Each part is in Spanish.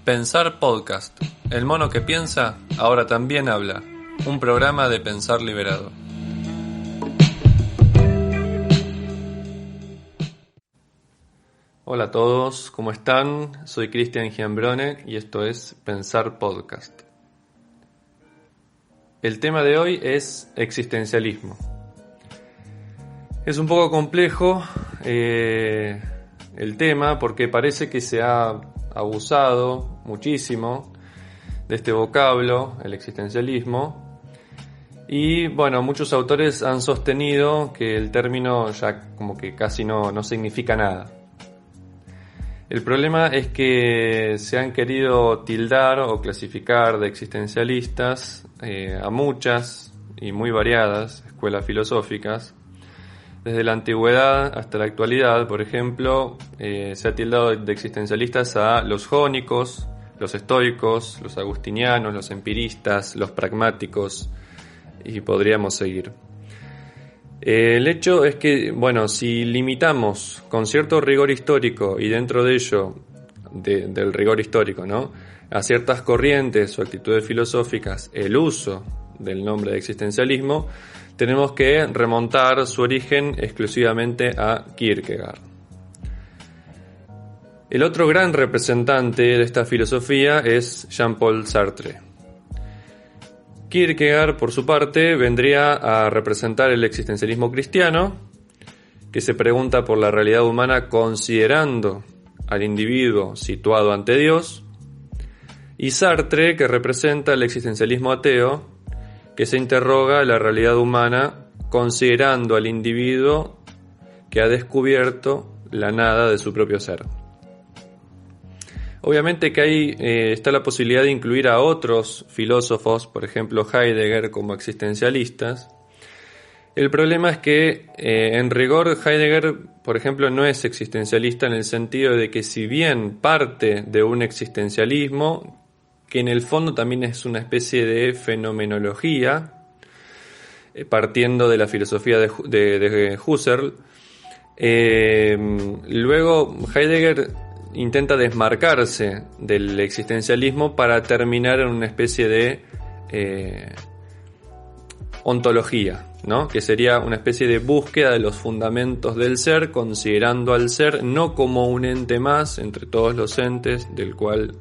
Pensar Podcast. El mono que piensa, ahora también habla. Un programa de Pensar Liberado. Hola a todos, ¿cómo están? Soy Cristian Giambrone y esto es Pensar Podcast. El tema de hoy es existencialismo. Es un poco complejo el tema porque parece que se ha abusado muchísimo de este vocablo, el existencialismo, y bueno, muchos autores han sostenido que el término ya como que casi no significa nada. El problema es que se han querido tildar o clasificar de existencialistas a muchas y muy variadas escuelas filosóficas. Desde la antigüedad hasta la actualidad, por ejemplo, se ha tildado de existencialistas a los jónicos, los estoicos, los agustinianos, los empiristas, los pragmáticos, y podríamos seguir. El hecho es que, bueno, si limitamos con cierto rigor histórico y dentro de ello, del rigor histórico, ¿no?, a ciertas corrientes o actitudes filosóficas el uso del nombre de existencialismo, tenemos que remontar su origen exclusivamente a Kierkegaard. El otro gran representante de esta filosofía es Jean-Paul Sartre. Kierkegaard, por su parte, vendría a representar el existencialismo cristiano, que se pregunta por la realidad humana considerando al individuo situado ante Dios, y Sartre, que representa el existencialismo ateo, que se interroga la realidad humana considerando al individuo que ha descubierto la nada de su propio ser. Obviamente que ahí está la posibilidad de incluir a otros filósofos, por ejemplo Heidegger, como existencialistas. El problema es que en rigor Heidegger, por ejemplo, no es existencialista en el sentido de que si bien parte de un existencialismo, que en el fondo también es una especie de fenomenología, partiendo de la filosofía de Husserl. Luego Heidegger intenta desmarcarse del existencialismo para terminar en una especie de ontología, ¿no?, que sería una especie de búsqueda de los fundamentos del ser, considerando al ser no como un ente más entre todos los entes del cual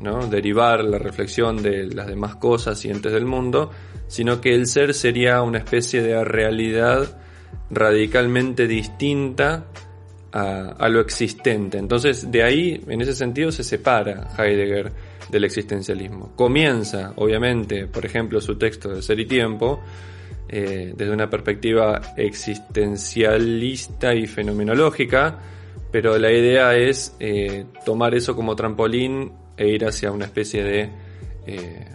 ¿no?, derivar la reflexión de las demás cosas y entes del mundo, sino que el ser sería una especie de realidad radicalmente distinta a lo existente. Entonces, de ahí, en ese sentido, se separa Heidegger del existencialismo. Comienza, obviamente, por ejemplo, su texto de Ser y Tiempo, desde una perspectiva existencialista y fenomenológica, pero la idea es tomar eso como trampolín e ir hacia una especie de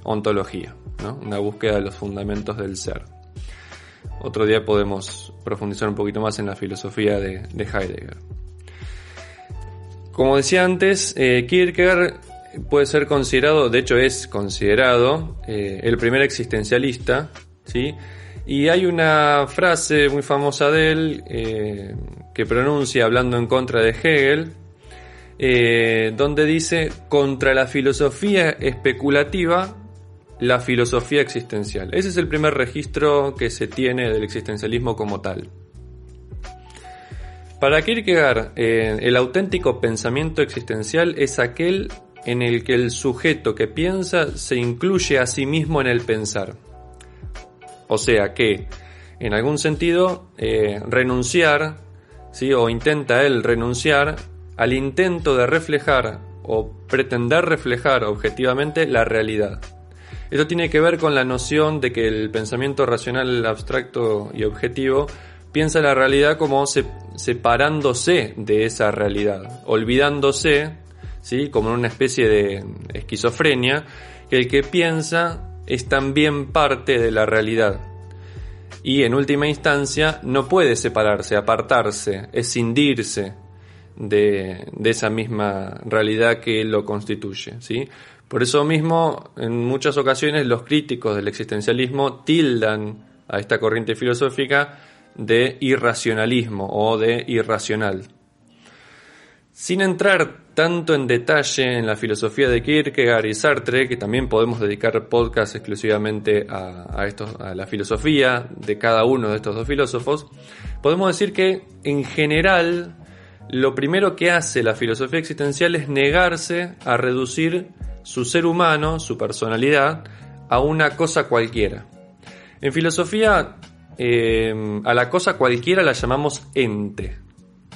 ontología, ¿no?, una búsqueda de los fundamentos del ser. Otro día podemos profundizar un poquito más en la filosofía de Heidegger. Como decía antes, Kierkegaard puede ser considerado, de hecho es considerado, el primer existencialista, ¿sí? Y hay una frase muy famosa de él que pronuncia hablando en contra de Hegel, donde dice: contra la filosofía especulativa, la filosofía existencial. Ese es el primer registro que se tiene del existencialismo como tal. Para Kierkegaard, el auténtico pensamiento existencial es aquel en el que el sujeto que piensa se incluye a sí mismo en el pensar. O sea que, en algún sentido, renunciar, ¿sí?, o intenta él renunciar al intento de reflejar o pretender reflejar objetivamente la realidad. Esto tiene que ver con la noción de que el pensamiento racional, abstracto y objetivo piensa la realidad como separándose de esa realidad, olvidándose, ¿sí?, como en una especie de esquizofrenia, que el que piensa es también parte de la realidad. Y en última instancia no puede separarse, apartarse, escindirse de esa misma realidad que lo constituye, ¿sí? Por eso mismo, en muchas ocasiones, los críticos del existencialismo tildan a esta corriente filosófica de irracionalismo o de irracional. Sin entrar tanto en detalle en la filosofía de Kierkegaard y Sartre, que también podemos dedicar podcast exclusivamente a la filosofía de cada uno de estos dos filósofos, podemos decir que en general lo primero que hace la filosofía existencial es negarse a reducir su ser humano, su personalidad, a una cosa cualquiera. En filosofía, a la cosa cualquiera la llamamos ente,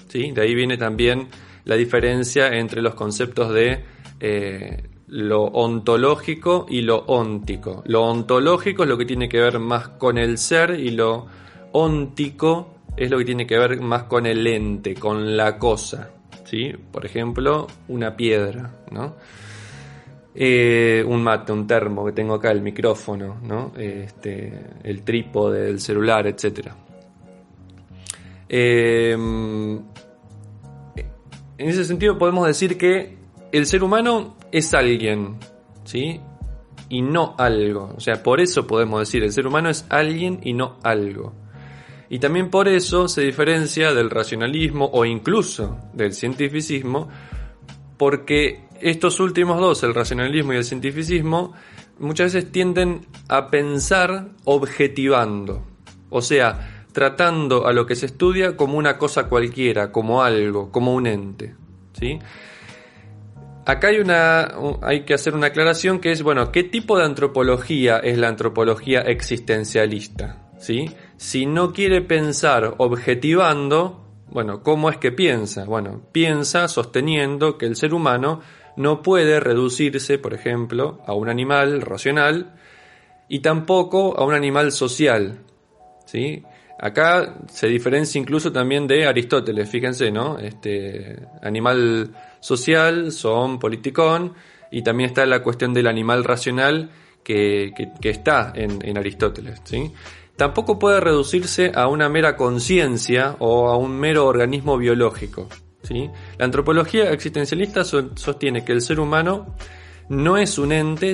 ¿sí? De ahí viene también la diferencia entre los conceptos de lo ontológico y lo óntico. Lo ontológico es lo que tiene que ver más con el ser y lo óntico es lo que tiene que ver más con el ente, con la cosa, ¿sí? Por ejemplo, una piedra, ¿no? Un mate, un termo que tengo acá, el micrófono, ¿no? El trípode del celular, etc. En ese sentido podemos decir que el ser humano es alguien, ¿sí? Y no algo. O sea, por eso podemos decir el ser humano es alguien y no algo. Y también por eso se diferencia del racionalismo o incluso del cientificismo, porque estos últimos dos, el racionalismo y el cientificismo, muchas veces tienden a pensar objetivando. O sea, tratando a lo que se estudia como una cosa cualquiera, como algo, como un ente, ¿sí? Acá hay que hacer una aclaración que es, bueno, ¿qué tipo de antropología es la antropología existencialista? ¿Sí? Si no quiere pensar objetivando, bueno, ¿cómo es que piensa? Bueno, piensa sosteniendo que el ser humano no puede reducirse, por ejemplo, a un animal racional y tampoco a un animal social, ¿sí? Acá se diferencia incluso también de Aristóteles, fíjense, ¿no? Animal social, zoon, politicón, y también está la cuestión del animal racional que está en Aristóteles, ¿sí? Tampoco puede reducirse a una mera conciencia o a un mero organismo biológico, ¿sí? La antropología existencialista sostiene que el ser humano no es un ente,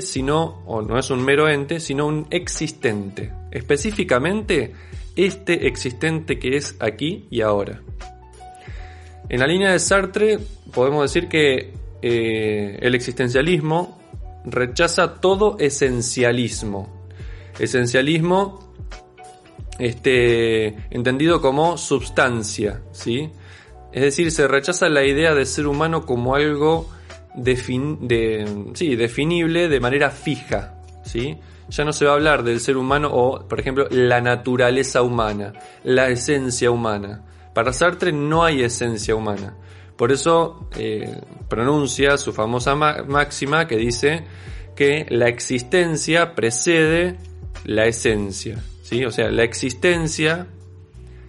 o no es un mero ente, sino un existente. Específicamente, este existente que es aquí y ahora. En la línea de Sartre podemos decir que el existencialismo rechaza todo esencialismo. Esencialismo entendido como substancia, ¿sí? Es decir, se rechaza la idea de ser humano como algo definible de manera fija, ¿sí? Ya no se va a hablar del ser humano o, por ejemplo, la naturaleza humana, la esencia humana. Para Sartre no hay esencia humana. Por eso pronuncia su famosa máxima que dice que la existencia precede la esencia, ¿sí? O sea, la existencia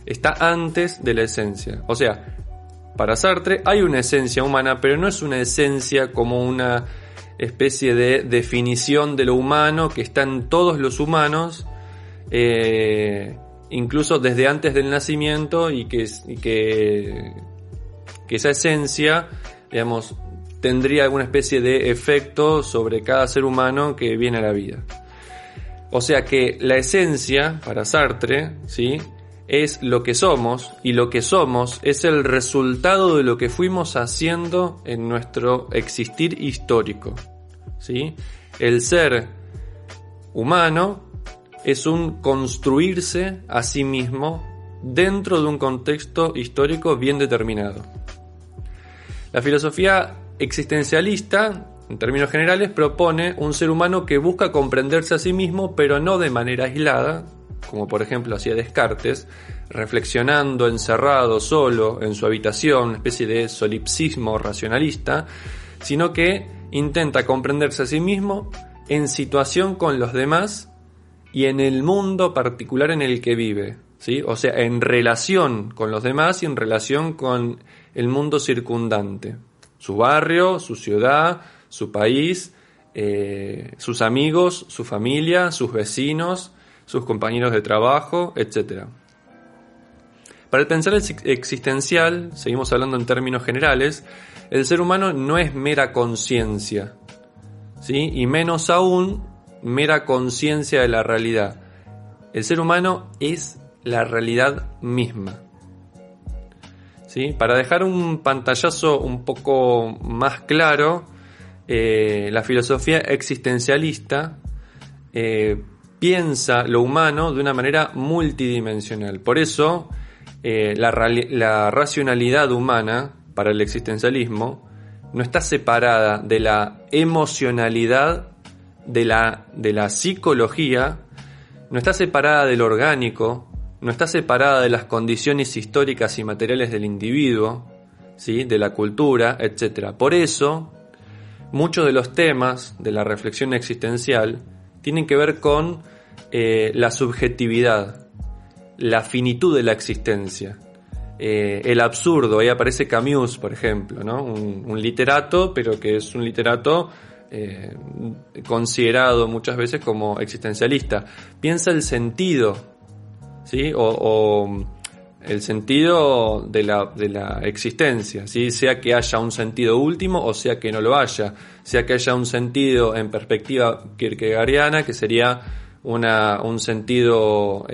está antes de la esencia. O sea, para Sartre hay una esencia humana, pero no es una esencia como una especie de definición de lo humano que está en todos los humanos, incluso desde antes del nacimiento, y que esa esencia, digamos, tendría alguna especie de efecto sobre cada ser humano que viene a la vida. O sea que la esencia, para Sartre, ¿sí?, es lo que somos, y lo que somos es el resultado de lo que fuimos haciendo en nuestro existir histórico, ¿sí? El ser humano es un construirse a sí mismo dentro de un contexto histórico bien determinado. La filosofía existencialista, en términos generales, propone un ser humano que busca comprenderse a sí mismo, pero no de manera aislada, como por ejemplo hacía Descartes, reflexionando encerrado solo en su habitación, una especie de solipsismo racionalista, sino que intenta comprenderse a sí mismo en situación con los demás y en el mundo particular en el que vive, ¿sí? O sea, en relación con los demás y en relación con el mundo circundante, su barrio, su ciudad, su país, sus amigos, su familia, sus vecinos, sus compañeros de trabajo, etc. Para el pensar existencial, seguimos hablando en términos generales, el ser humano no es mera conciencia, ¿sí? Y menos aún mera conciencia de la realidad. El ser humano es la realidad misma. ¿sí? Para dejar un pantallazo un poco más claro, la filosofía existencialista piensa lo humano de una manera multidimensional. Por eso, la racionalidad humana para el existencialismo no está separada de la emocionalidad, de la psicología, no está separada del orgánico, no está separada de las condiciones históricas y materiales del individuo, ¿sí? De la cultura, etc. Por eso, muchos de los temas de la reflexión existencial tienen que ver con la subjetividad, la finitud de la existencia, el absurdo. Ahí aparece Camus, por ejemplo, ¿no? Un literato, pero que es un literato considerado muchas veces como existencialista. Piensa el sentido, ¿sí? O el sentido de la existencia, ¿sí? Sea que haya un sentido último o sea que no lo haya, sea que haya un sentido en perspectiva kierkegaardiana, que sería un sentido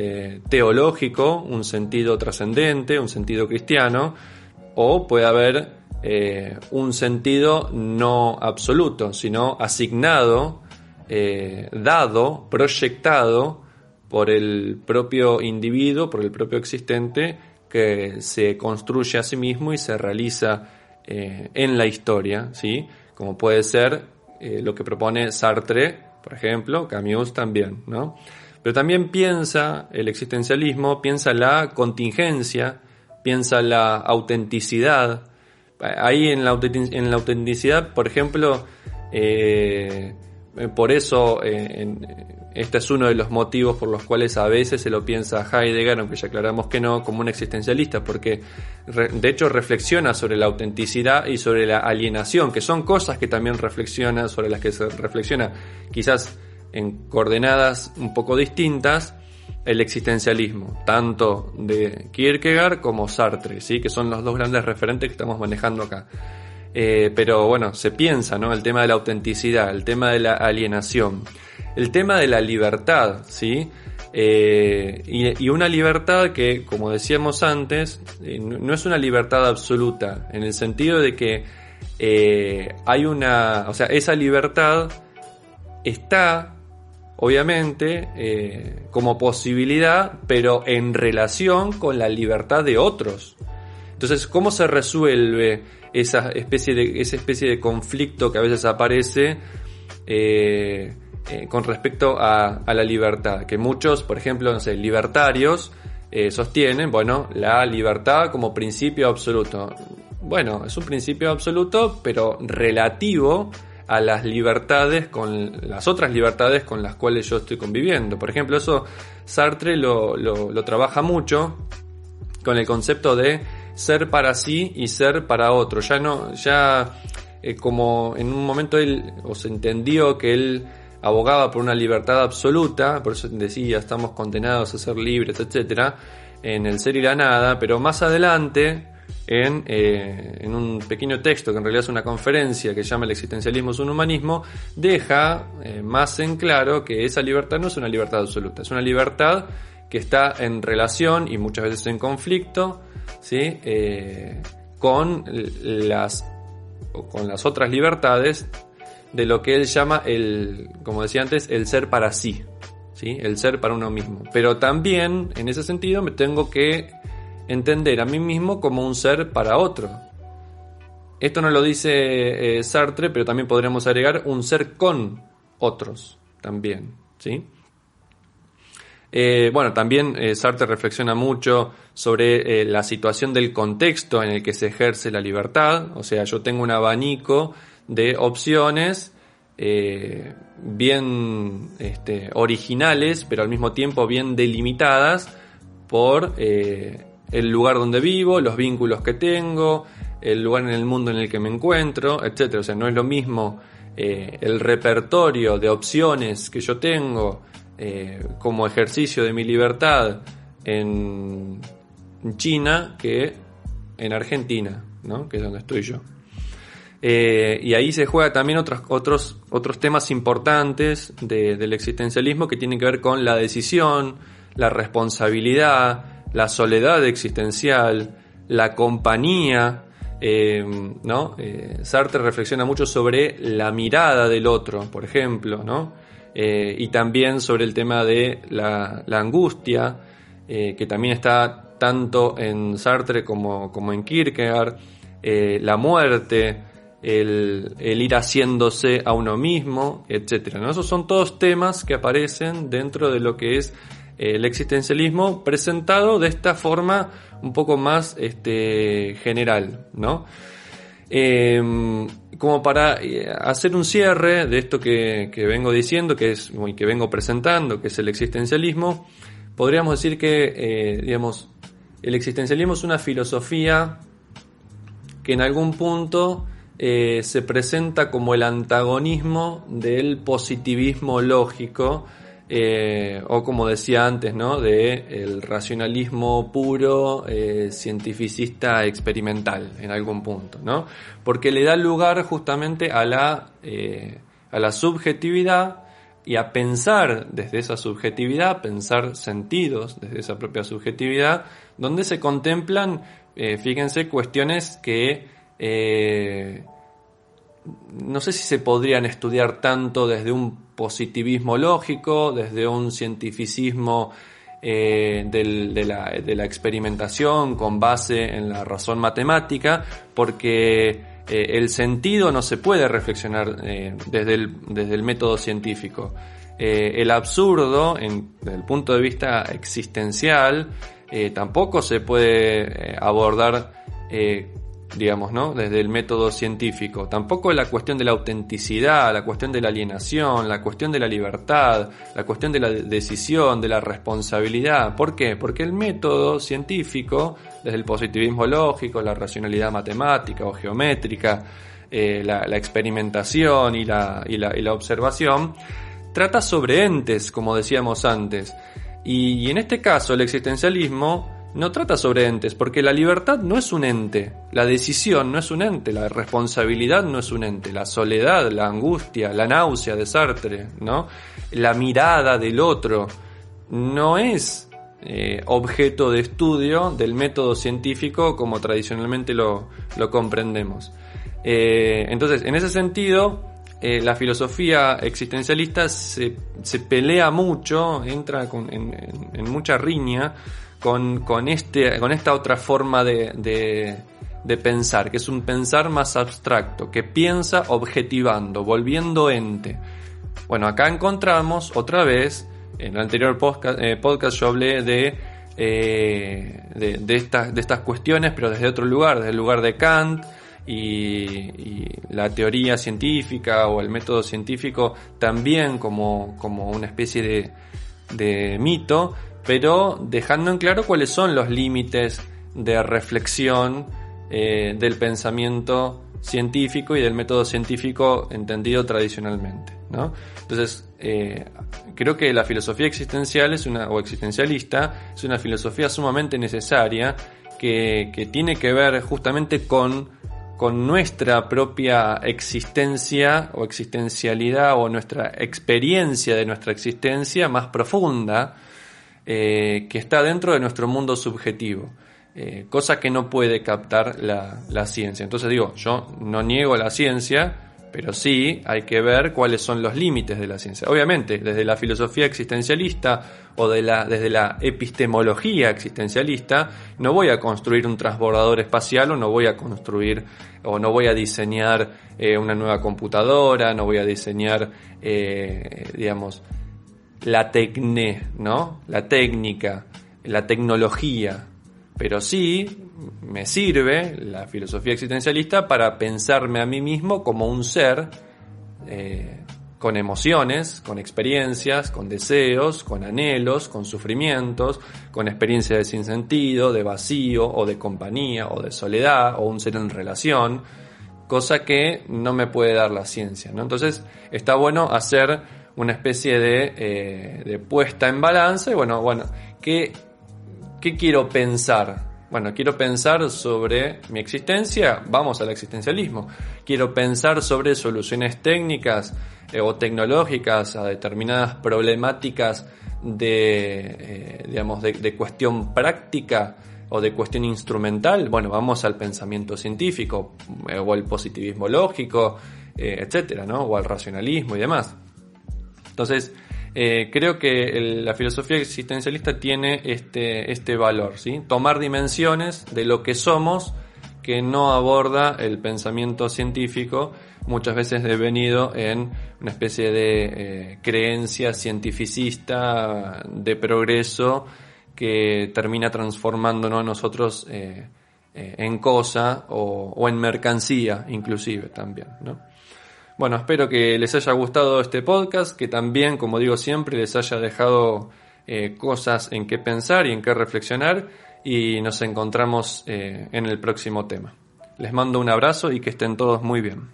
teológico, un sentido trascendente, un sentido cristiano, o puede haber un sentido no absoluto, sino asignado, dado, proyectado por el propio individuo, por el propio existente, que se construye a sí mismo y se realiza en la historia, ¿sí? Como puede ser lo que propone Sartre, por ejemplo, Camus también, ¿no? Pero también piensa el existencialismo, piensa la contingencia, piensa la autenticidad. Ahí en la autenticidad, por ejemplo, por eso este es uno de los motivos por los cuales a veces se lo piensa Heidegger, aunque ya aclaramos que no, como un existencialista, porque de hecho reflexiona sobre la autenticidad y sobre la alienación, que son cosas que también reflexiona, sobre las que se reflexiona quizás en coordenadas un poco distintas, el existencialismo, tanto de Kierkegaard como Sartre, ¿sí? Que son los dos grandes referentes que estamos manejando acá. Pero bueno, se piensa, ¿no? El tema de la autenticidad, el tema de la alienación, el tema de la libertad, ¿sí? Y una libertad que, como decíamos antes, no es una libertad absoluta, en el sentido de que hay o sea, esa libertad está, obviamente, como posibilidad, pero en relación con la libertad de otros. Entonces, ¿cómo se resuelve esa especie de conflicto que a veces aparece con respecto a la libertad? Que muchos, por ejemplo, no sé, libertarios sostienen, bueno, la libertad como principio absoluto. Bueno, es un principio absoluto, pero relativo a las libertades, con las otras libertades con las cuales yo estoy conviviendo. Por ejemplo, eso Sartre lo trabaja mucho con el concepto de ser para sí y ser para otro. Como en un momento se entendió que él abogaba por una libertad absoluta, por eso decía estamos condenados a ser libres, etcétera, en el ser y la nada, pero más adelante en un pequeño texto que en realidad es una conferencia que se llama El existencialismo es un humanismo, deja más en claro que esa libertad no es una libertad absoluta, es una libertad que está en relación y muchas veces en conflicto, ¿sí? Con las otras libertades de lo que él llama como decía antes, el ser para sí, ¿sí? El ser para uno mismo. Pero también, en ese sentido, me tengo que entender a mí mismo como un ser para otro. Esto no lo dice Sartre, pero también podríamos agregar un ser con otros también, ¿sí? Bueno, también Sartre reflexiona mucho sobre la situación del contexto en el que se ejerce la libertad. O sea, yo tengo un abanico de opciones bien originales, pero al mismo tiempo bien delimitadas por el lugar donde vivo, los vínculos que tengo, el lugar en el mundo en el que me encuentro, etc. O sea, no es lo mismo el repertorio de opciones que yo tengo como ejercicio de mi libertad en China que en Argentina, ¿no? Que es donde estoy yo. Y ahí se juega también otros temas importantes del existencialismo que tienen que ver con la decisión, la responsabilidad, la soledad existencial, la compañía, ¿no? Sartre reflexiona mucho sobre la mirada del otro, por ejemplo, ¿no? Y también sobre el tema de la angustia, que también está tanto en Sartre como en Kierkegaard, la muerte, el ir haciéndose a uno mismo, etcétera, ¿no? Esos son todos temas que aparecen dentro de lo que es el existencialismo presentado de esta forma un poco más general, ¿no? Como para hacer un cierre de esto que vengo diciendo, que vengo presentando, que es el existencialismo, podríamos decir que, digamos, el existencialismo es una filosofía que en algún punto se presenta como el antagonismo del positivismo lógico, o como decía antes, ¿no? De el racionalismo puro, cientificista experimental en algún punto, ¿no? Porque le da lugar justamente a la subjetividad y a pensar desde esa subjetividad, pensar sentidos desde esa propia subjetividad, donde se contemplan, fíjense, cuestiones que no sé si se podrían estudiar tanto desde un positivismo lógico, desde un cientificismo de la experimentación con base en la razón matemática, porque el sentido no se puede reflexionar desde el método científico. El absurdo, desde el punto de vista existencial, tampoco se puede abordar digamos, ¿no? Desde el método científico. Tampoco la cuestión de la autenticidad, la cuestión de la alienación, la cuestión de la libertad, la cuestión de la decisión, de la responsabilidad. ¿Por qué? Porque el método científico, desde el positivismo lógico, la racionalidad matemática o geométrica, la experimentación y la observación, trata sobre entes, como decíamos antes. Y en este caso, el existencialismo no trata sobre entes, porque la libertad no es un ente, la decisión no es un ente, la responsabilidad no es un ente, la soledad, la angustia, la náusea de Sartre, ¿no? La mirada del otro no es objeto de estudio del método científico como tradicionalmente lo comprendemos. Entonces, en ese sentido, la filosofía existencialista se pelea mucho, entra en mucha riña con esta otra forma de pensar, que es un pensar más abstracto, que piensa objetivando, volviendo ente. Bueno, acá encontramos otra vez, en el anterior podcast yo hablé de estas cuestiones, pero desde otro lugar, desde el lugar de Kant y la teoría científica o el método científico también como una especie de mito, pero dejando en claro cuáles son los límites de reflexión del pensamiento científico y del método científico entendido tradicionalmente, ¿no? Entonces, creo que la filosofía existencial existencialista es una filosofía sumamente necesaria que tiene que ver justamente con nuestra propia existencia o existencialidad o nuestra experiencia de nuestra existencia más profunda, que está dentro de nuestro mundo subjetivo, cosa que no puede captar la ciencia. Entonces digo, yo no niego la ciencia, pero sí hay que ver cuáles son los límites de la ciencia. Obviamente, desde la filosofía existencialista o desde la epistemología existencialista, no voy a construir un transbordador espacial o no voy a diseñar una nueva computadora, no voy a diseñar, digamos, la ¿no? La técnica, la tecnología, pero sí me sirve la filosofía existencialista para pensarme a mí mismo como un ser con emociones, con experiencias, con deseos, con anhelos, con sufrimientos, con experiencias de sinsentido, de vacío o de compañía o de soledad o un ser en relación, cosa que no me puede dar la ciencia, ¿no? Entonces está bueno hacer una especie de puesta en balance. Bueno, ¿qué quiero pensar? Bueno, quiero pensar sobre mi existencia, vamos al existencialismo. Quiero pensar sobre soluciones técnicas o tecnológicas a determinadas problemáticas de cuestión práctica. o de cuestión instrumental, bueno, vamos al pensamiento científico, o al positivismo lógico, etcétera, ¿no? O al racionalismo y demás. Entonces, creo que la filosofía existencialista tiene este valor, ¿sí? Tomar dimensiones de lo que somos que no aborda el pensamiento científico, muchas veces devenido en una especie de creencia cientificista de progreso que termina transformándonos a nosotros en cosa o en mercancía inclusive también, ¿no? Bueno, espero que les haya gustado este podcast, que también, como digo siempre, les haya dejado cosas en qué pensar y en qué reflexionar, y nos encontramos en el próximo tema. Les mando un abrazo y que estén todos muy bien.